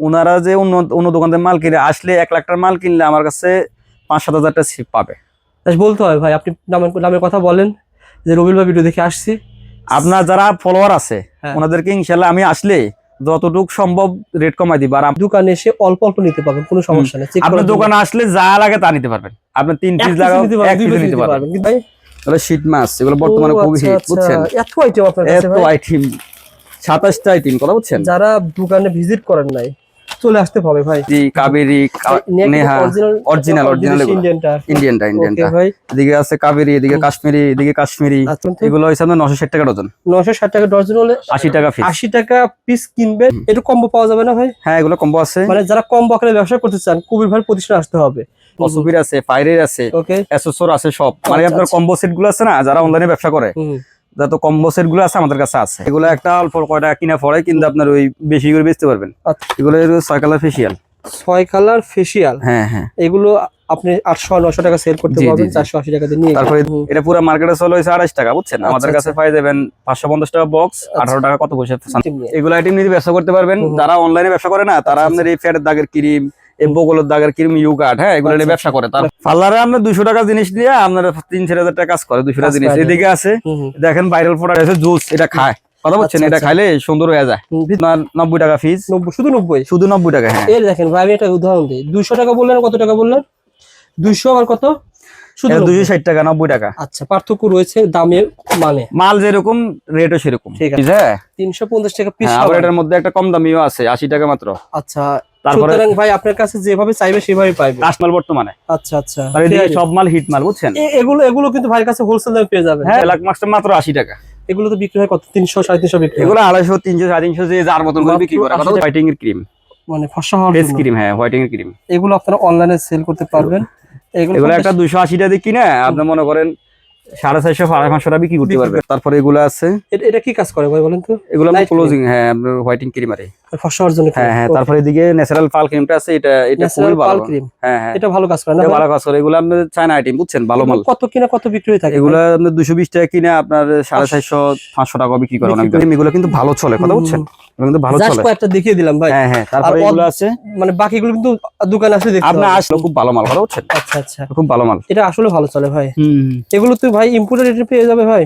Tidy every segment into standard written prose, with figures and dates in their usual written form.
ওনারা যে অন্য দোকান থেকে মাল কিনে আসলে 1 লাখ টাকার মাল কিনলে আমার কাছে 5-7 হাজার টাকা ছিপ পাবে। বলতে হয় ভাই, আপনি নামের কথা বলেন যে রবিউল ভাই ভিডিও দেখে আসছি। আপনার যারা ফলোয়ার আছে ওনাদেরকে ইনশাআল্লাহ আমি আসলে যতটুকু সম্ভব রেট কমাই দিব। আর দোকানে এসে অল্প অল্প নিতে পারবেন, কোনো সমস্যা নেই। আপনার দোকানে আসলে যা লাগে তা নিতে পারবেন। আপনি 3 পিস লাগাও 1 পিস নিতে পারবেন। ভাই এগুলো শীট মাছ, এগুলো বর্তমানে খুব হিট, বুঝছেন? এত আইটেম আপনার কাছে ভাই? এত আইটেম, 27টা আইটেম, কথা বুঝছেন? যারা দোকানে ভিজিট করেন নাই চলে আসতে হবে ভাই। জি, কাবেরী, নেহা, অরিজিনাল ইন্ডিয়ানটা ভাই। এদিকে আছে কাবেরী, এদিকে কাশ্মীরি, এদিকে কাশ্মীরি। এগুলো হইছে 960 টাকা ডজন। 960 টাকা ডজন হলে 80 টাকা পিস। 80 টাকা পিস কিনবেন। একটু কম্বো পাওয়া যাবে না ভাই? হ্যাঁ, এগুলো কম্বো আছে। মানে যারা কম্বো আকারে ব্যবসা করতে চান কবির ভাই প্রতিষ্ঠানে আসতে হবে। অসুবির আছে, ফাইরের আছে, ওকে, এসএসওর আছে সব। মানে আপনার কম্বো সেট গুলো আছে না, যারা অনলাইনে ব্যবসা করে, যত কম্বো সেট গুলো আছে আমাদের কাছে আছে। এগুলো একটা অল্প কয়টা কিনা পড়ে, কিন্তু আপনার ওই বেশি করে বেচতে পারবেন। এগুলো 6 কালার ফেশিয়াল। 6 কালার ফেশিয়াল, হ্যাঁ হ্যাঁ। এগুলো আপনি 800-900 টাকা সেল করতে পারবেন, 480 টাকা দিয়ে নিয়ে। তারপরে এটা পুরো মার্কেটে চলে হইছে 28 টাকা, বুঝছেন? আমাদের কাছে পাই যাবেন 550 টাকা বক্স, 18 টাকা কত পয়সা। এগুলো আইটেম নিয়ে ব্যবসা করতে পারবেন। যারা অনলাইনে ব্যবসা করে না, তারা আপনার এই ফ্যাটের দাগের ক্রিম, এই বগলের দাগের ক্রিম, ইউগার্ড, হ্যাঁ, এগুলো নিয়ে ব্যবসা করে। তার পার্লারে আপনার 200 টাকা জিনিস দিয়ে আপনার 3-4 হাজার টাকা কাজ করে। 200 টাকা জিনিস। এদিকে আছে দেখেন ভাইরাল প্রোডাক্ট আছে জুস, এটা খায়, কথা বলছেন? এটা খাইলে সুন্দর হয়ে যায়। 90 টাকা ফিস। শুধু 90 টাকা। হ্যাঁ, এই দেখেন ভাই, আমি একটা উদাহরণ দিই। 200 টাকা বললেন, কত টাকা বললেন? 200 আর কত? শুধু 260 টাকা, 90 টাকা। আচ্ছা, পার্থক্য রয়েছে দামে, মানে মাল যেরকম রেটও সেরকম। ঠিক আছে, 350 টাকা পিস। আবার এটার মধ্যে একটা কম দামিও আছে, 80 টাকা মাত্র। আচ্ছা, তারপরে ভাই আপনার কাছে যেভাবে চাইবে সেভাবে পাইবে কাস্টমার বর্তমানে। আচ্ছা আচ্ছা, আর এদিকে সব মাল হিট মাল, বুঝছেন? এগুলো কিন্তু ভাইয়ের কাছে হোলসেল দামে পেয়ে যাবেন। হ্যাঁ, লাখ মাস্টার মাত্র 80 টাকা। এগুলো তো বিক্রি হয় কত? 300-350 বিক্রি। এগুলো 250, 300, 350 যে যার মতন করে বিক্রি করে। কথা হোয়াইটিং এর ক্রিম, মানে ফর্সা হওয়ার ফেস ক্রিম। হ্যাঁ, হোয়াইটিং এর ক্রিম। এগুলো আপনারা অনলাইনে সেল করতে পারবেন। এগুলো একটা 280 টাকা দিয়ে কিনে আপনি মনে করেন 450-500 টাকা বিক্রি করতে পারবেন। তারপরে এগুলো আছে, এটা কি কাজ করে ভাই বলেন তো? এগুলো ক্লোজিং, হ্যাঁ, আপনার হোয়াইটিং ক্রিম আরে ফর্সা হওয়ার জন্য। হ্যাঁ হ্যাঁ। তারপরে এদিকে ন্যাচারাল পাল ক্রিমটা আছে, এটা খুবই ভালো। হ্যাঁ হ্যাঁ, এটা ভালো কাজ করে না? ভালো কাজ করে। এগুলো আপনার চায়না আইটেম, বুঝছেন? ভালো মাল। কত কিনা কত বিক্রি হয়ে থাকে? এগুলো আপনার 220 টাকা কিনে আপনার 450-500 টাকা বিক্রি করে অনেক। এগুলো কিন্তু ভালো চলে, কথা বুঝছেন? কিন্তু ভালো চলে। একটা দেখিয়ে দিলাম ভাই। হ্যাঁ হ্যাঁ। তারপরে এগুলো আছে, মানে বাকিগুলো কিন্তু দোকানে আসলে দেখতে আপনি আসলে খুব ভালো মাল, কথা বুঝছেন? আচ্ছা আচ্ছা, খুব ভালো মাল। এটা আসলে ভালো চলে ভাই। এগুলো তো ভাই ইম্পোর্টেড রেটে পেয়ে যাবে ভাই।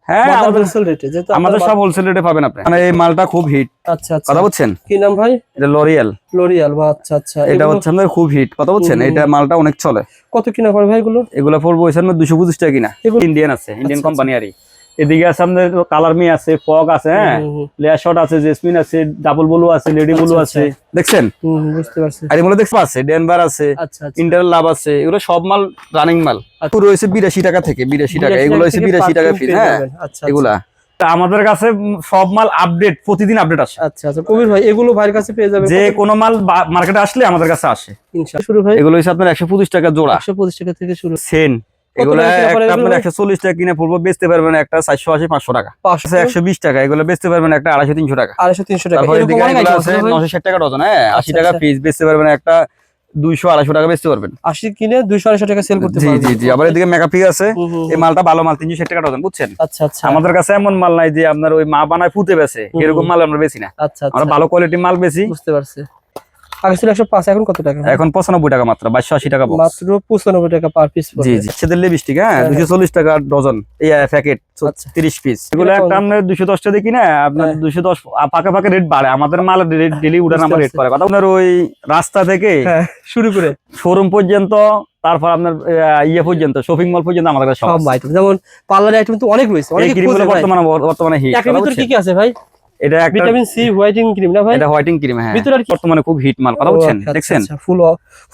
হ্যাঁ, হোলসেল রেটে, যেহেতু আমাদের সব হোলসেল রেটে পাবেন আপনি। মানে এই মালটা খুব হিট। আচ্ছা আচ্ছা, কথা বুঝছেন? কি নাম ভাই? এটা লরিয়াল। বা আচ্ছা আচ্ছা, এটা হচ্ছে আমাদের খুব হিট, কথা বুঝছেন? এটা মালটা অনেক চলে। কত কিনা পড়ে ভাই এগুলো? এগুলো পড়বো হইছে 225 টাকা কিনা। ইন্ডিয়ান আছে, ইন্ডিয়ান কোম্পানি আরই। এদিকে আছে আমাদের কালার মি আছে, ফগ আছে, হ্যাঁ, লেয়ার শট আছে, জেসমিন আছে, ডাবল ব্লু আছে, লেডি ব্লু আছে, দেখছেন? বুঝতে পারছি। আর এগুলো দেখতে আছে, ডেনভার আছে, ইন্টারনাল লাভ আছে। এগুলো সব মাল রানিং মাল। পুরো হইছে 82 টাকা থেকে 82 টাকা। এগুলো হইছে 82 টাকা পিস। হ্যাঁ, এগুলা আমাদের কাছে সব মাল আপডেট, প্রতিদিন আপডেট আসে। আচ্ছা আচ্ছা, কবির ভাই এগুলো ভাইয়ের কাছে পেয়ে যাবে। যে কোনো মাল মার্কেটে আসলে আমাদের কাছে আসে ইনশাআল্লাহ। শুরু ভাই, এগুলো হইছে আপনার 125 টাকা জোড়া। 125 টাকা থেকে শুরু। সেন এগুলো একটা আপনার 140 টাকা কিনে পড়বো, বেচতে পারবেন একটা 480-500 টাকা। 120 টাকা। এগুলো বেচতে পারবেন একটা 250-300 টাকা। 250-300 টাকা। তারপরে এদিকে এগুলো আছে 960 টাকা ডজন। হ্যাঁ, 80 টাকা পিস। বেচতে পারবেন একটা 200-250 টাকা বেচতে পারবেন। 80 কিনে 200-250 টাকা সেল করতে পারবেন। জি জি জি। আবার এদিকে মেকআপ আছে, এই মালটা ভালো মাল, 360 টাকা ডজন, বুঝছেন? আচ্ছা আচ্ছা, আমাদের কাছে এমন মাল নাই যে আপনার ওই মা বানায় ফুটে বেচে, এরকম মাল আমরা বেচি না। আচ্ছা আচ্ছা, আমরা ভালো কোয়ালিটি মাল বেচি। বুঝতে পারছি। আগে ছিল 105, এখন কত টাকা? এখন 95 টাকা মাত্র, 2280 টাকা বক্স। মাত্র 95 টাকা পার পিস। জি জি। সেদের লিপস্টিক, হ্যাঁ, 240 টাকা ডজন, এই প্যাকেট 30 পিস। এগুলো একটা আমরা 210 টাকা দেখি না, আপনার 210 পাকা পাকা রেট বাড়ে। আমাদের মাল রেট ডেলি উঠান আমরা রেট করে কথা। আপনার ওই রাস্তা থেকে শুরু করে শোরুম পর্যন্ত, তারপর আপনার ইয়ে পর্যন্ত, শপিং মল পর্যন্ত আমাদের কাছে সব আইটেম। যেমন পার্লার আইটেম তো অনেক রয়েছে। অনেক ক্রিমগুলো বর্তমানে হিট। এর ভিতর কি কি আছে ভাই? এটা একটা ভিটামিন সি হোয়াইটিং ক্রিম না ভাই? এটা হোয়াইটিং ক্রিম। হ্যাঁ, ভিতরে বর্তমানে খুব হিট মাল, কথা বুঝছেন? দেখছেন? আচ্ছা,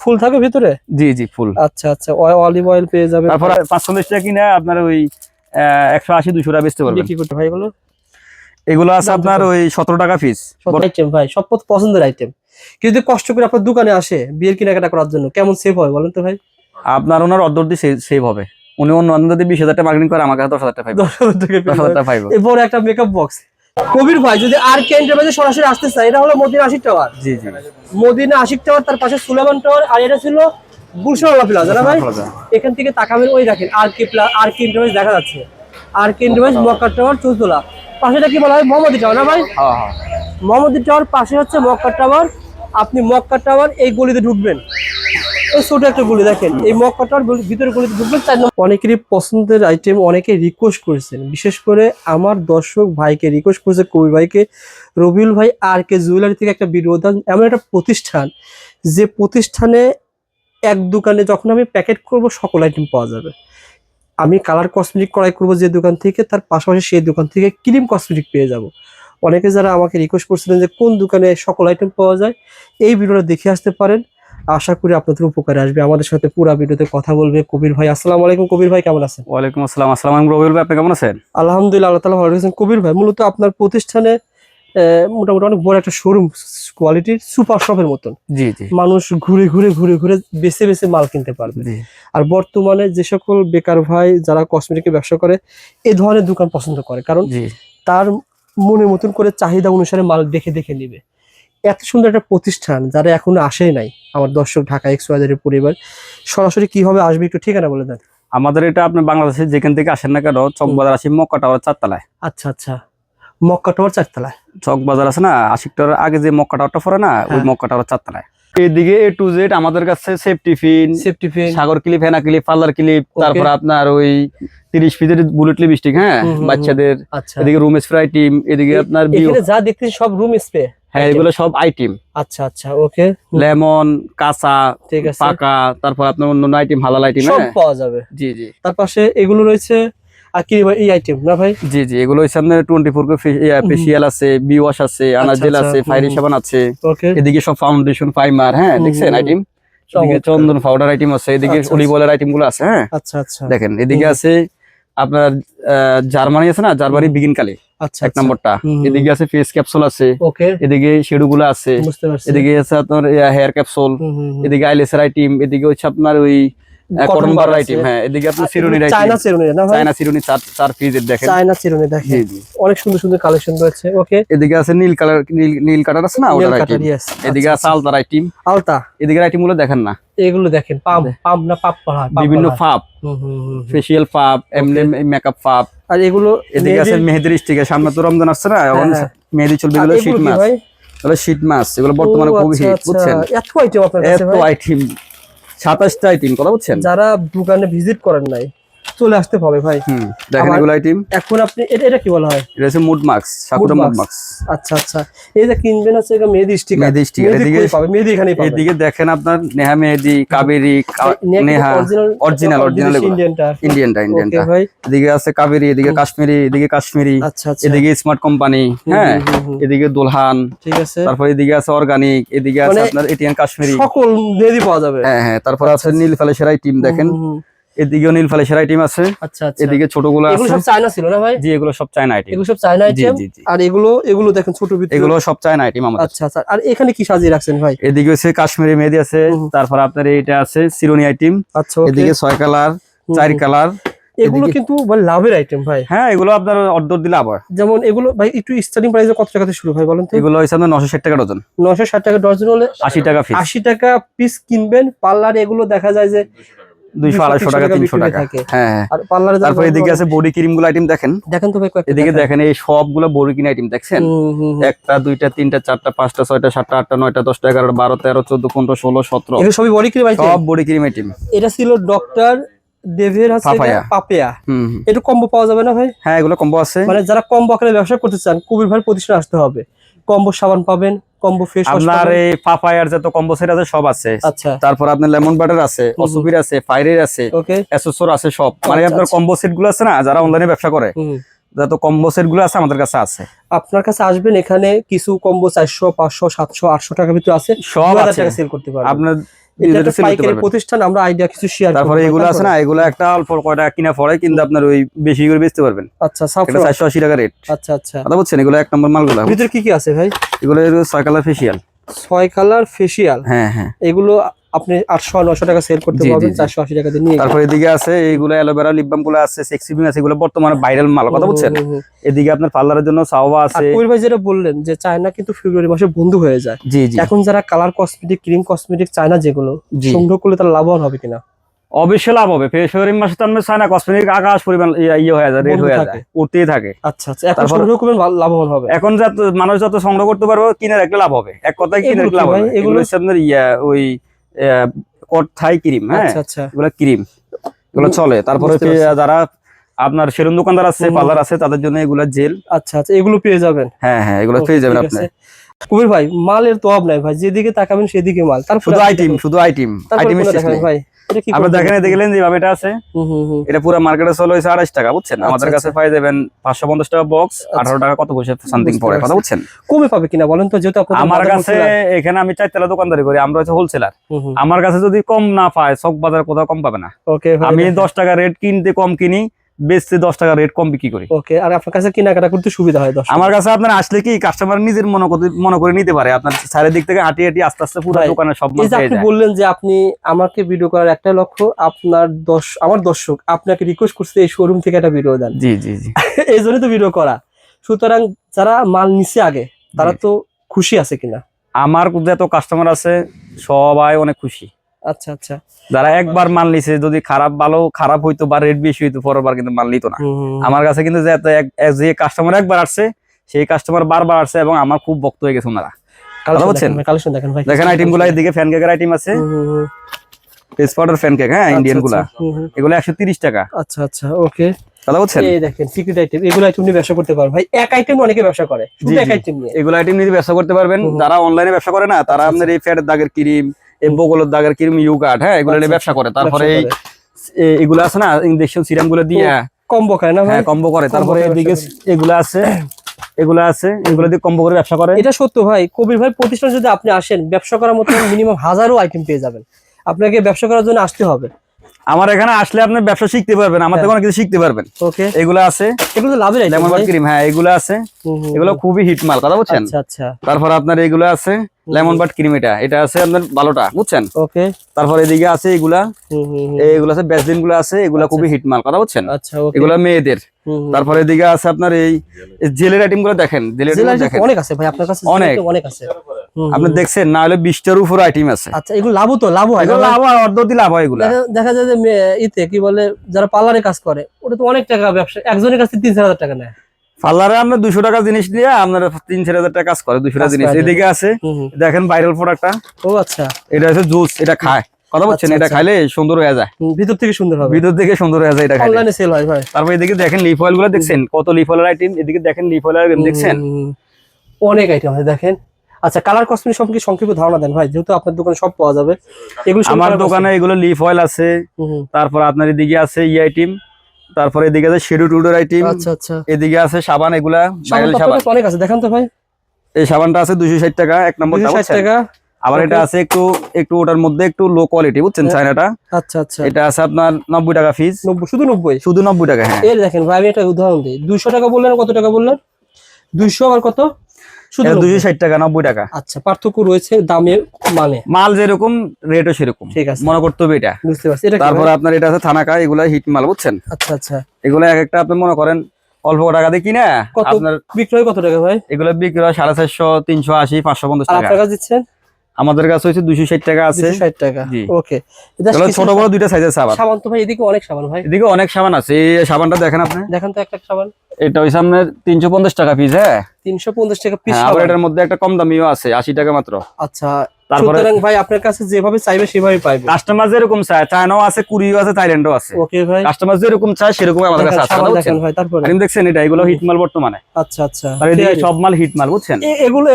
ফুল থাকে ভিতরে? জি জি, ফুল। আচ্ছা আচ্ছা, অলিভ অয়েল পেয়ে যাবে। তারপর 540 টাকা কিনে আপনার ওই 180-200 টাকা বেচতে পারবেন। কি করতে ভাই এগুলো? এগুলো আছে আপনার ওই 17 টাকা পিস। আইটেম ভাই, সব পছন্দের আইটেম। কিন্তু কষ্ট করে আপনার দোকানে আসে বিয়ের কেনাকাটা করার জন্য, কেমন সেভ হয় বলেন তো ভাই? আপনার ওনার অর্ধ দিয়ে সেভ হবে। উনি অন্য 20,000 টাকা মার্কেটিং করে, আমার কাছে 10,000 টাকা পাইবে। 10,000 টাকা পাইবে। এরপর একটা মেকআপ বক্স। কবির ভাই যদি আর কে এন্টারপ্রাইজে সরাসরি আসতে চায়, এটা হলো মদিনা আশিক টাওয়ার। জি জি, মদিনা আশিক টাওয়ার, তার পাশে সুলেমান টাওয়ার, আর এটা ছিল গুলশান প্লাজা না ভাই? এখান থেকে তাকাবেন, ওই দেখেন আর কে এন্টারপ্রাইজ দেখা যাচ্ছে। আর কে এন্টারপ্রাইজ মক্কা টাওয়ার, চৌতলা। পাশেটা কি বলা হয়? মোহাম্মদী টাওয়ার না ভাই? হ্যাঁ হ্যাঁ, মোহাম্মদী টাওয়ার পাশে হচ্ছে মক্কা টাওয়ার, আপনি মক্কা টাওয়ার এই গলিতে ঢুকবেন, এই ছোট একটা গলি দেখেন, এই মক্কা টাওয়ার ভিতরে গলিতে ঢুকবেন 4 নম্বর। অনেকেরই পছন্দের আইটেম, অনেকে রিকোয়েস্ট করেছেন, বিশেষ করে আমার দর্শক ভাইকে রিকোয়েস্ট করেছে, কবি ভাইকে, রবিউল ভাই আর কে জুয়েলারি থেকে একটা ভিডিও দেন। এমন একটা প্রতিষ্ঠান, যে প্রতিষ্ঠানে এক দোকানে যখন আমি প্যাকেট করব সকল আইটেম পাওয়া যাবে। আমি কালার কসমেটিক ক্রয় করবো যে দোকান থেকে, তার পাশাপাশি সেই দোকান থেকে ক্রিম কসমেটিক পেয়ে যাব। অনেকে যারা আমাকে রিকোয়েস্ট করছিলেন যে কোন দোকানে সকল আইটেম পাওয়া যায়, এই ভিডিওটা দেখে আসতে পারেন, আশা করি আপনাদের উপকারে আসবে। আমাদের সাথে পুরো ভিডিওতে কথা বলবে কবির ভাই। আসসালামু আলাইকুম কবির ভাই, কেমন আছেন? ওয়ালাইকুম আসসালাম। আসসালামু আলাইকুম রবিউল ভাই, আপনি কেমন আছেন? আলহামদুলিল্লাহ, আল্লাহ তাআলা ভালো রেখেছেন। কবির ভাই, মূলত আপনার প্রতিষ্ঠানে মোটামুটি অনেক বড় একটা শোরুম, কোয়ালিটির সুপার শপের মতন। জি জি মানুষ ঘুরে ঘুরে ঘুরে ঘুরে বেছে বেছে মাল কিনতে পারবে। জি আর বর্তমানে যে সকল বেকার ভাই যারা কসমেটিকের ব্যবসা করে, এই ধরনের দোকান পছন্দ করে, কারণ জি তার মনের মতন করে চাহিদা অনুসারে মাল দেখে দেখে নিবে। এত সুন্দর একটা প্রতিষ্ঠান, যারা এখনো আসেই নাই, আমার দর্শক ঢাকা এক্সওয়াইজেড পরিবার, সরাসরি কিভাবে আসবে একটু ঠিকানা বলে দেন। আমাদের এটা আপনি বাংলাদেশে যেখান থেকে আসেন না কেন, চকবাজার আসি মক্কা টাওয়ার 4 তলায়। আচ্ছা আচ্ছা, মক্কা টাওয়ার 4 তলায়। চকবাজার আছে না, আশিক টাওয়ার আগে যে মক্কা টাওয়ারটা পড়ে না, ওই হ্যাঁ। মক্কা টাওয়ার 4 তলায়। এদিকে A to Z আমাদের কাছে সেফটি পিন, সেফটি পিন, সাগর ক্লিপ, হেনা ক্লিপ, পার্লার ক্লিপ, তারপর আপনার ওই 30 পিসের বুলেট লিপস্টিক, হ্যাঁ বাচ্চাদের। আচ্ছা, এদিকে রুম স্প্রে আইটেম, এদিকে আপনার এখানে যা দেখতেছি সব রুম স্প্রে। হ্যাঁ এগুলো সব আইটেম। আচ্ছা আচ্ছা, ওকে, লেমন, কাঁচা, ঠিক আছে, পাকা, তারপর আপনার অন্য আইটেম, হালাল আইটেম, সব হ্যাঁ পাওয়া যাবে। জি জি তার পাশে এগুলো রয়েছে, আর কি এই আইটেম না ভাই? জি জি এগুলো হচ্ছে আপনার 24 কে ফেশিয়াল আছে, বি ওয়াশ আছে, আনাজেল আচ্ছা, আছে, ফায়ারি সাবান আছে। ওকে, এদিকে সব ফাউন্ডেশন, প্রাইমার, হ্যাঁ দেখছেন আইটেম। এদিকে চন্দন পাউডার আইটেম আছে, এদিকে আচ্ছা, অলিভ অয়েলের আইটেম গুলো আছে, হ্যাঁ আচ্ছা আচ্ছা, দেখেন। এদিকে আছে আপনার জার্মানি আছে না, জার্মানি বিগিন কালি আচ্ছা 1 নম্বরটা। এদিকে আছে ফেস ক্যাপসুল আছে, ওকে, এদিকে শ্যাডো গুলো আছে, বুঝতে পারছি। এদিকে আছে আপনার হেয়ার ক্যাপসুল, এদিকে আইলেসার আইটেম, এদিকে হচ্ছে আপনার ওই Cotton কটন বার bar আইটেম, আছে। হ্যাঁ এদিকে আপনার সিরুনির চায়না আইটেম, চিরুনি না ভাই? চায়না সিরুনি 4 পিসের দেখেন, চায়না চিরুনি দেখেন, জি জি। অনেক সুন্দর সুন্দর কালেকশন রয়েছে। ওকে, এদিকে আছে নীল কালার, নীল কাটার আছে না, ওটার আইটেম। এদিকে আছে আলতার আইটেম, আলতা, এদিকে আইটেম গুলো দেখেন না, এগুলো দেখেন, পাম্প না পাপ পড়া, বিভিন্ন ফাপ, ফেশিয়াল ফাপ, এমনি মেকআপ ফাপ। আর এগুলো এদিকে আছে মেহেদির স্টিকার, সামনে তো রমজান আসছে না, এখন মেহেদি চলবে। এগুলো শীট মাছ, এগুলো শীট মাছ, এগুলো বর্তমানে খুব হিট, বুঝছেন? এত আইটেম আপনার কাছে এত ভাই? আইটেম 27টা আইটেম, কথা বুঝছেন? যারা দোকানে ভিজিট করেন নাই, চলে আসতে হবে ভাই। দেখেন এগুলো আইটেম। এখন আপনি এটা কি বলা হয়? এটা হচ্ছে mood mask, Sakura mood mask. আচ্ছা আচ্ছা, এই যে কিনবেন আছে এটা মেহেদি স্টিকার, মেহেদি স্টিকার। এদিকে পাবে মেহেদি, এখানেই পাবে। এদিকে দেখেন আপনার নেহা মেহেদি, কাবেরী, নেহা অরিজিনাল ইন্ডিয়ানটা। ওকে ভাই, এদিকে আছে কাবেরী, এদিকে কাশ্মীরি, এদিকে কাশ্মীরি, আচ্ছা আচ্ছা, এদিকে স্মার্ট কোম্পানি, হ্যাঁ এদিকে দুলহান, ঠিক আছে। তারপর এদিকে আছে অর্গানিক, এদিকে আছে আপনার এটিএন কাশ্মীরি, সকল মেহেদি পাওয়া যাবে। হ্যাঁ হ্যাঁ। তারপর আছে নীল ফালেশের আইটেম দেখেন, এদিকেও নীল ফালেশের আইটেম আছে। আচ্ছা আচ্ছা, এদিকে ছোটগুলো আছে, এগুলো সব চায়না ছিল না ভাই? জি এগুলো সব চায়না আইটেম, এগুলো সব চায়না আইটেম। জি জি। আর এগুলো দেখেন ছোট ভিতরে, এগুলো সব চায়না আইটেম আমাদের। আচ্ছা আচ্ছা, আর এখানে কি সাজিয়ে রাখছেন ভাই? এদিকে হচ্ছে কাশ্মীরি মেহেদি আছে, তারপর আপনার এইটা আছে সিরোনি আইটেম। আচ্ছা, এদিকে 6 কালার, 4 কালার। এগুলো কিন্তু লাভের আইটেম ভাই। হ্যাঁ এগুলো আপনার অর্ডার দিলে আবার, যেমন এগুলো ভাই একটু স্টার্টিং প্রাইসে কত টাকা থেকে শুরু ভাই বলেন তো? এগুলো হচ্ছে আপনার 960 টাকা ডজন। 960 টাকা ডজন হলে 80 টাকা পিস, 80 টাকা পিস কিনবেন। পার্লার এগুলো দেখা যায় যে 200 250 টাকা, 300 টাকা। হ্যাঁ হ্যাঁ। আর পার্লারে তারপর এদিকে আছে বডি ক্রিম গুলো আইটেম দেখেন, দেখেন তো ভাই কয়েকটা। এদিকে দেখেন এই সবগুলো বডি ক্রিম আইটেম দেখছেন, 1টা 2টা 3টা 4টা 5টা 6টা 7টা 8টা 9টা 10টা 11টা 12 13 14 15 16 17, এগুলো সবই বডি ক্রিম আইটেম, সব বডি ক্রিম আইটেম। এটা ছিল ডক্টর দেভের আছে পাপিয়া। হুম। এটা কম্বো পাওয়া যাবে না ভাই? হ্যাঁ এগুলো কম্বো আছে, মানে যারা কম্বো আকারে ব্যবসা করতে চান, কবির ভাই প্রতিষ্ঠানে আসতে হবে। কম্বো সাবান পাবেন, কম্বো ফেস ওয়াশ আপনার এই পাপায়ার যত কম্বো সেট আছে সব আছে। আচ্ছা, তারপর আপনার লেমন বাটার আছে, অসুবির আছে, ফায়ারের আছে, ওকে, এসোসোর আছে, সব মানে আপনার কম্বো সেট গুলো আছে না, যারা অনলাইনে ব্যবসা করে যত কম্বো সেট গুলো আছে আমাদের কাছে আছে। আপনার কাছে আসবেন, এখানে কিছু কম্বো 400 500 700 800 টাকার ভিতরে আছে, সব আছে, সেল করতে পারবেন আপনার প্রতিষ্ঠান। আমরা আইডিয়া কিছু শেয়ার। তারপরে এগুলো আছে না, এগুলো একটা অল্প কয়টা কিনা পড়ে, কিন্তু আপনার ওই বেশি করে বেচতে পারবেন। আচ্ছা, এটা 480 টাকা রেট। আচ্ছা আচ্ছা, কথা বুঝছেন? এগুলো 1 নম্বর মালগুলো। ভিতরে কি কি আছে ভাই? এগুলো 6 কালার ফেশিয়াল, 6 কালার ফেশিয়াল, হ্যাঁ হ্যাঁ। এগুলো আপনি 800 900 টাকা সেল করতে পারবেন, 480 টাকা দিয়ে নিয়ে। তারপর এদিকে আছে এইগুলো অ্যালোভেরা লিপ বাম গুলো আছে, সেক্সি বিম আছে, এগুলো বর্তমানে ভাইরাল মাল, কথা বুঝছেন? এদিকে আপনার পার্লারের জন্য সাওয়া আছে। কবির ভাই যেটা বললেন যে চায়না কিন্তু ফেব্রুয়ারি মাসে বন্ধ হয়ে যায়, জি জি। এখন যারা colour cosmetic, cream cosmetic China যেগুলো সংগ্রহ করলে তারা লাভবান হবে কিনা? অবশ্যই লাভ হবে। ফেব্রুয়ারি মাসে তো আমরা চায়না কসমেটিক আকাশ পরিমাণ ইয়ে হয়ে যায়, রেট বন্ধ হয়ে থাকে। যায়, উঠতেই থাকে। আচ্ছা আচ্ছা, এখন সংগ্রহ করবেন লাভবান হবে। এখন যত মানুষ যত সংগ্রহ করতে পারবে কিনে রাখলে লাভ হবে, এক কথায় কিনে এগুলো রাখলে কি লাভ ভাই? হবে। এগুলো এগুলো হচ্ছে আপনার ওই থাই ক্রিম, হ্যাঁ আচ্ছা আচ্ছা, এগুলো ক্রিম, এগুলো চলে। তারপরে বুঝতে পারছি। যারা আপনার সেলুন দোকানদার আছে, পার্লার আছে, তাদের জন্য এগুলা জেল। আচ্ছা আচ্ছা, এগুলো পেয়ে যাবেন। হ্যাঁ হ্যাঁ, এগুলো ওকে, পেয়ে যাবেন ঠিক আপনি। আছে। কবির ভাই, মালের তো অভাব নাই ভাই, যেদিকে তাকাবেন সেদিকে মাল। তারপর শুধু আইটেম, শুধু আইটেম, আইটেমের শেষ নেই ভাই, এটা কি আপনারা দেখেন, দেখলেন যেভাবে এটা আছে, হুম। এটা পুরো মার্কেটে চলে হয়েছে 28 টাকা, বুঝছেন। আমাদের আচ্ছা, কাছে পাই যাবেন 550 টাকা বক্স, 18 টাকা কত পয়সা সামথিং বুঝতে পড়ে, পারছি। কথা বুঝছেন। কমে পাবে কিনা বলেন তো, যেহেতু আপনাদের আমার বাজার কাছে wholesaler। এখানে আমি 4 তলা দোকানদারি করি, আমরা হচ্ছে হোলসেলার। হুম। আমার কাছে যদি কম না পায়, চক বাজার কোথাও কম পাবে না। ওকে ভাই, আমি 10 টাকা রেট কিনতে কম কিনি, বেচতে 10 টাকা রেট কম বিক্রি করি। ওকে। আর আপনার কাছে কেনাকাটা করতে সুবিধা হয় দর্শক। আমার কাছে আপনার আসলে কি কাস্টমার নিজের মনে করে নিতে পারে, আপনার চারিদিক থেকে হাঁটি হাঁটি আস্তে আস্তে পুরো ভাই, দোকানে সব মাল এই যে পেয়ে আপনি যায়। বললেন যে আপনি আমাকে ভিডিও করার একটা লক্ষ্য, আমার দর্শক আপনাকে রিকোয়েস্ট করছে এই শোরুম থেকে একটা ভিডিও দেন। জি জি জি, এই জন্যই তো ভিডিও করা। সুতরাং যারা মাল নিছে আগে, তারা তো খুশি আছে কিনা? আমার যত কাস্টমার আছে সবাই অনেক খুশি। আচ্ছা আচ্ছা, যারা একবার মাল নিছে, যদি খারাপ হইতো বা রেট বেশি হইতো, পরের বার কিন্তু মাল নিত না। হুম। আমার কাছে কিন্তু যে কাস্টমার একবার আসছে, সেই কাস্টমার বারবার আসছে এবং আমার খুব ভক্ত হয়ে গেছে ওনারা। কথা বলছেন? কালেকশন দেখেন ভাই, দেখেন আইটেম গুলা, এদিকে ফ্যান কেকের আইটেম আছে, হুম। পেস পাউডার ফ্যান কেক, হ্যাঁ ইন্ডিয়ান আচ্ছা, গুলা, হুম। এগুলো 130 টাকা। আচ্ছা আচ্ছা, ওকে। কথা বলছেন? এই দেখেন সিক্রেট আইটেম, এগুলো আইটেম নিয়ে ব্যবসা করতে পারো ভাই। এক আইটেম অনেকে ব্যবসা করে, শুধু এক আইটেম নিয়ে। এগুলো আইটেম নিয়ে ব্যবসা করতে পারবেন। যারা অনলাইনে ব্যবসা করে না, তারা আপনার এই ফ্যাটের দাগের ক্রিম, এই বগলের দাগের ক্রিম, ইউগার্ড, হ্যাঁ এগুলো নিয়ে ব্যবসা করে। তারপরে এগুলো আছে না, ইনজেকশন সিরাম গুলো দিয়ে কম্বো খায় না ভাই? হ্যাঁ কম্বো করে। তারপরে এদিকে এগুলো আছে, এগুলো দিয়ে কম্বো করে ব্যবসা করে। এটা সত্য ভাই। কবির ভাই প্রতিষ্ঠান যদি আপনি আসেন, ব্যবসা করার মতো মিনিমাম হাজারো আইটেম পেয়ে যাবেন। আপনাকে ব্যবসা করার জন্য আসতে হবে। আমার এখানে আসলে আপনি ব্যবসা শিখতে পারবেন, আমার থেকে অনেক কিছু শিখতে পারবেন। ওকে, এগুলো আছে, এগুলো তো লাভের আইটেম লেমন ভাই। ক্রিম, হ্যাঁ এগুলো আছে, এগুলো খুবই হিট মাল, কথা বুঝছেন। আচ্ছা আচ্ছা, তারপর আপনার এগুলো আছে লেমন বাট ক্রিম, এটা আছে আপনার ভালোটা, বুঝছেন। ওকে। তারপর এদিকে আছে এগুলা, এগুলো আছে বেসলিন গুলো আছে, এগুলা খুবই হিট মাল, কথা বুঝছেন। আচ্ছা, ওকে। এগুলা মেয়েদের। তারপর এদিকে আছে আপনার এই জেলের আইটেম গুলো দেখেন, জেলের দেখেন অনেক আছে ভাই আপনার কাছে, অনেক আছে। আপনি দেখছেন না হলে 20টার উপর আইটেম আছে। আচ্ছা, এগুলো লাভ হয় না? এগুলো লাভ হয়, অর্ধতি লাভ হয় এগুলা। দেখা যায় যে ইতে কি বলে, যারা পার্লারে কাজ করে, ওটা তো অনেক টাকা ব্যবসা, একজনের কাছে 3-4 হাজার টাকা নেয়। পার্লারে আমরা 200 টাকা জিনিস দিয়ে আপনার 3-4 হাজার টাকা কাজ করে, 200 টাকা জিনিস। এদিকে আছে দেখেন ভাইরাল প্রোডাক্টটা। ও আচ্ছা, এটা হচ্ছে জুস, এটা খায়, কথা বলছেন। এটা খাইলে সুন্দর হয়ে যায়, ভিতর থেকে সুন্দর হবে, ভিতর থেকে সুন্দর হয়ে যায় এটা খাইলে। অনলাইনে সেল হয় ভাই। তারপর এদিকে দেখেন লিফ অয়েল গুলো দেখছেন, কত লিফ অয়েলের আইটেম। এদিকে দেখেন লিফ অয়েলের আইটেম দেখছেন, অনেক আইটেম আছে দেখেন। আচ্ছা, কালার কসমেটিক সম্পর্কে সংক্ষেপে ধারণা দেন ভাই, যেহেতু আপনার দোকানে সব পাওয়া যাবে। এগুলো আমার দোকানে এগুলো লিফ অয়েল আছে। তারপর আপনার এদিকে আছে ই আইটেম, তারপরে এদিকে আছে শেডু টুডোর আইটেম। আচ্ছা আচ্ছা, এদিকে আছে সাবান, এগুলা ভাইরাল সাবান, অনেক আছে, দেখান তো ভাই। এই সাবানটা আছে 260 টাকা, এক নম্বরটা, 260 টাকা। আবার এটা আছে একটু ওটার মধ্যে একটু লো কোয়ালিটি, বুঝছেন, চায়নাটা। আচ্ছা আচ্ছা, এটা আছে আপনার 90 টাকা পিস। 90, শুধু 90? শুধু 90 টাকা, হ্যাঁ। এর দেখেন ভাই, আমি একটা উদাহরণ দিই। 200 টাকা বললেন, কত টাকা বললেন? 200 আর কত? শুধু 260 টাকা, 90 টাকা। আচ্ছা, পার্থক্য রয়েছে দামে, মানে মাল যেরকম রেটও সেরকম, ঠিক আছে, মনে করতে হবে এটা। বুঝতে পারছি। এটা তারপর আপনার এটা আছে থানাকা, এগুলা হিট মাল, বুঝছেন। আচ্ছা আচ্ছা, এগুলা এক একটা আপনি মনে করেন অল্প টাকা দিয়ে কিনা কত আপনার বিক্রয়, কত টাকা ভাই? এগুলো বিক্রি হয় 450, 380, 550 আর টাকা। আপনার কাছে দিচ্ছেন? আমাদের কাছে হচ্ছে 260 টাকা আছে। 260 টাকা, জি। ওকে। এগুলো ছোট বড় দুইটা সাইজের সাবান। সাবান তো ভাই এদিকে অনেক সাবান ভাই, এদিকে অনেক সাবান আছে। এই সাবানটা দেখেন আপনি, দেখান তো একটা সাবান। এটা হইছে আপনার 350 টাকা পিস, হ্যাঁ। 350 টাকা পিস হ্যাঁ, আবার এটার মধ্যে একটা কম দামিও আছে, 80 টাকা মাত্র। আচ্ছা, তারপরে সুতরাং ভাই আপনার কাছে যেভাবে চাইবে সেভাবে পাইবে। কাস্টমার যেরকম চায়, চায়নাও আছে, কোরিয়াও আছে, থাইল্যান্ডও আছে। ওকে ভাই, কাস্টমার যেরকম চায় সেরকম আমাদের কাছে আছে, সাবান বুঝছেন। দেখেন ভাই। তারপরে আপনি দেখছেন এটা, এগুলো হিট মাল বর্তমানে। আচ্ছা আচ্ছা, আর এদিকে সব মাল হিট মাল, বুঝছেন।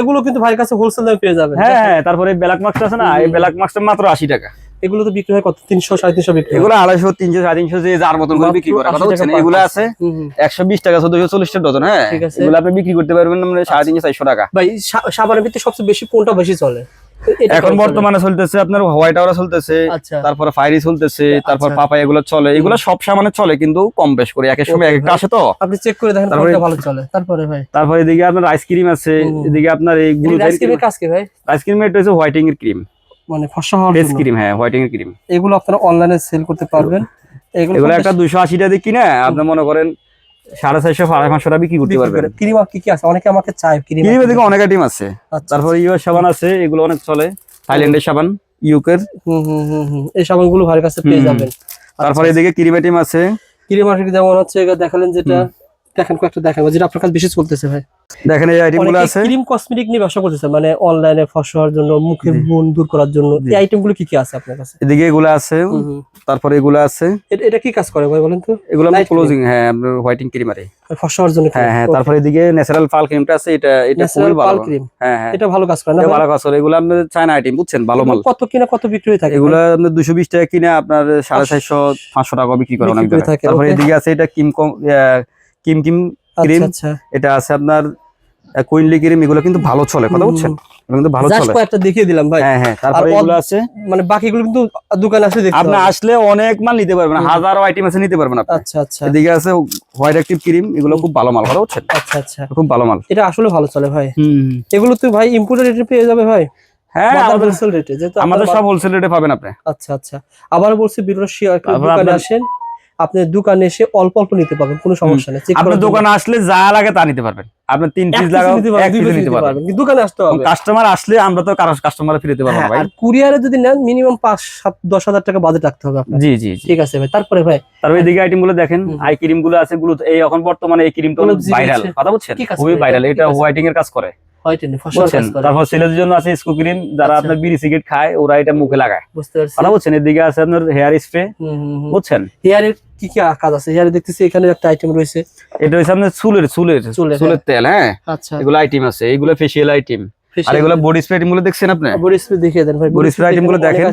এগুলো কিন্তু ভাইয়ের কাছে হোলসেল দামে পেয়ে যাবেন। হ্যাঁ হ্যাঁ, তারপরে ব্ল্যাক মাস্ক আছে না, এই ব্ল্যাক মাস্কটা মাত্র 80 টাকা। এগুলো তো বিক্রি হয় কত? 300-350 বিক্রি হয়। এগুলো 250, 300, 350 যে যার মতন করে বিক্রি করে, কথা বলছেন। এগুলো আছে 120 টাকা, 1440 ডজন, হ্যাঁ। ঠিক আছে। এগুলো আপনি বিক্রি করতে পারবেন 350-400 টাকা। ভাই সাবানের ভিতরে সবচেয়ে বেশি কোনটা বেশি চলে? এখন বর্তমানে চলতেছে আপনার হোয়াইট আওয়ার চলতেছে, আচ্ছা, তারপর ফায়ারি চলতেছে, তারপর পাপায়া, এগুলো চলে। এগুলো সব সামানে চলে, কিন্তু কম বেশ করে এক এক সময় এক একটা আসে তো। আপনি চেক করে দেখেন কোনটা ভালো চলে। তারপরে ভাই, তারপর এদিকে আপনার আইসক্রিম আছে, এদিকে আপনার এই আইসক্রিমের কাজ কি ভাই? আইসক্রিম এটা হচ্ছে হোয়াইটিং এর ক্রিম, মানে ফর্সা হওয়ার ফেস জন্য ক্রিম, হ্যাঁ হোয়াইটিং এর ক্রিম। এগুলো আপনারা অনলাইনে সেল করতে পারবেন। এগুলো একটা 280 টাকা দিয়ে কিনে আপনি মনে করেন 450-550 টাকা বিক্রি করতে পারবেন। ক্রিম আর কি কি আছে? অনেকে আমাকে চায় ক্রিম। ক্রিম এদিকে অনেক আইটেম আছে। আচ্ছা, তারপর ইউ সাবান আছে, এগুলো অনেক চলে। থাইল্যান্ডের সাবান, ইউকের। এই সাবানগুলো ভাইয়ের কাছে পেয়ে যাবেন। তারপরে এদিকে ক্রিম আইটেম আছে। ক্রিম আইটেম যেমন হচ্ছে এটা দেখালেন, যেটা দেখেন কয়েকটা দেখাবো যেটা আপনার কাছে বেশি চলতেছে ভাই। দেখেন এই আইটেমগুলো আছে। ক্রিম কসমেটিক নিয়ে ব্যবসা করতেছে, মানে অনলাইনে ফর্সা হওয়ার জন্য, মুখের ব্রণ দূর করার জন্য। এই আইটেমগুলো কি কি আছে আপনার কাছে? এদিকে এগুলো আছে, তারপরে এগুলো আছে। এটা কি কাজ করে ভাই বলেন তো? এগুলো ক্লোজিং, হ্যাঁ, আপনার হোয়াইটিং ক্রিম আরে ফর্সা হওয়ার জন্য। হ্যাঁ। তারপরে এদিকে ন্যাচারাল পাল ক্রিমটা আছে, এটা খুবই ভালো ক্রিম। হ্যাঁ, এটা ভালো কাজ করে না? ভালো কাজ করে। এগুলো আপনার চায়না আইটেম, বুঝছেন, ভালো মাল। কত কিনা কত বিক্রি হয়ে থাকে? এগুলো আপনার 220 টাকা কিনে আপনার 450 500 টাকা বিক্রি করে অনেক জায়গায়। তারপরে এদিকে আছে এটা কিম ক্রিম। আচ্ছা। এটা আছে আপনার কুইনলি ক্রিম। এগুলো কিন্তু ভালো চলে, কথা বুঝছেন, এগুলো কিন্তু ভালো চলে। একটা দেখিয়ে দিলাম ভাই। হ্যাঁ। তারপরে এগুলো আছে, মানে বাকিগুলো কিন্তু দোকানে আসলে দেখতে আপনি আসলে অনেক মাল নিতে পারবেন, হাজারো আইটেম আছে, নিতে পারবেন আপনি। আচ্ছা। এদিকে আছে হোয়াইট অ্যাক্টিভ ক্রিম। এগুলো খুব ভালো মাল, কথা বুঝছেন। আচ্ছা, খুব ভালো মাল। এটা আসলে ভালো চলে ভাই। এগুলো তো ভাই ইম্পোর্টেড রেটে পেয়ে যাবে ভাই। হ্যাঁ, হোলসেল রেটে, যেহেতু আমাদের সব হোলসেল রেটে পাবেন আপনি। আচ্ছা। আবার বলছি বিরুর দোকানে আসেন, আপনি দোকানে এসে অল্প অল্প নিতে পারবেন, কোনো সমস্যা নেই। আপনি দোকানে আসলে যা লাগে তা নিতে পারবেন। আপনি 3 পিস লাগাও, 1 পিস নিতে পারবেন। কিন্তু দোকানে আসতে হবে। কাস্টমার আসলে আমরা তো কাস্টমারে ফ্রি দিতে পারবো না ভাই। আর কুরিয়ারে যদি নেন মিনিমাম 5-7-10 হাজার টাকা বাজেট রাখতে হবে আপনার। জি। ঠিক আছে ভাই। তারপরে ভাই, তারপরে এদিকে আইটেম গুলো দেখেন, আই ক্রিম গুলো আছে। গুলো এই এখন বর্তমানে এই ক্রিমটা ভাইরাল, কথা বুঝছেন, খুবই ভাইরাল। এটা হোয়াইটিং এর কাজ করে, বুঝছেন। তারপর ছেলেদের জন্য আছে স্কো ক্রিম, যারা আপনার বিড়ি সিগারেট খায় ওরা এটা মুখে লাগায়, বুঝতে পারছি, কথা বুঝছেন। এদিকে আছে আপনার হেয়ার স্প্রে, বুঝছেন। হেয়ারের কি কি কাজ আছে? হেয়ারে দেখতেছি এখানে একটা আইটেম রয়েছে। এটা হচ্ছে আপনার চুলের তেল। হ্যাঁ, আচ্ছা। এগুলো আইটেম আছে, এগুলো ফেশিয়াল আইটেম। আর এগুলো বডি স্প্রে আইটেম গুলো দেখছেন আপনি? বডি স্প্রে দেখিয়ে দেন ভাই। বডি স্প্রে আইটেম গুলো দেখেন,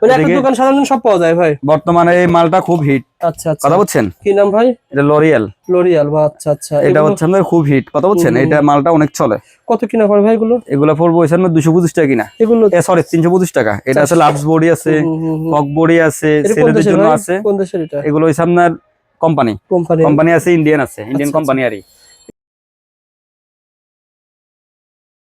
মানে একটা দোকান সাধারণত সব পাওয়া যায় ভাই। বর্তমানে এই মালটা খুব হিট, আচ্ছা, কথা বুঝছেন। কি নাম ভাই? এটা লরিয়াল বা আচ্ছা। এটা হচ্ছে আমাদের খুব হিট, কথা বুঝছেন। এটা মালটা অনেক চলে। কত কিনা পড়ে ভাই এগুলো? এগুলো পড়বো হচ্ছে 225 টাকা কিনা। এগুলো সরি 325 টাকা। এটা আছে লাভস বডি আছে, কক বডি আছে, ছেলেদের জন্য আছে। কোন দেশের এটা? এগুলো হচ্ছে আপনার কোম্পানি আছে, ইন্ডিয়ান আছে, ইন্ডিয়ান কোম্পানি আরই।